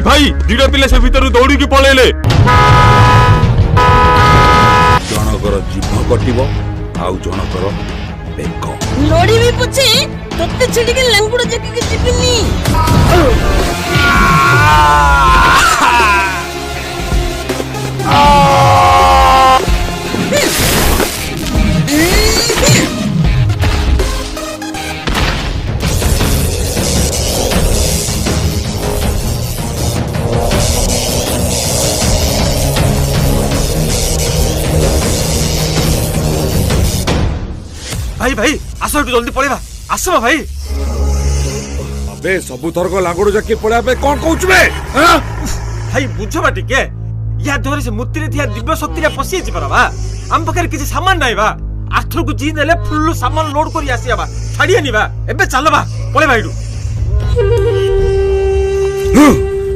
भाई भाई दिड़ा पिले से भीतर दौड़ी की पळेले जनकर जीभ कटिबो आउ जनकर बेक लोड़ी भी पूछे तत्ते छिड़ी के लंगुड़ जके के जिबिनी भाई भाई आसो जल्दी पळेबा आसो भाई अबे सबु थरक लांगुड़ जके पळा पे कोन कहउछ बे हां भाई बुझबा टिके या धरे से मुत्ती रे थिया दिव्य शक्ति रे पसी छि परबा हम पकर किछि सामान नाही बा आथर को जी नेले फुल्लु सामान लोड करी आसीबा छाडिया निबा एबे चलबा पळे भाईडू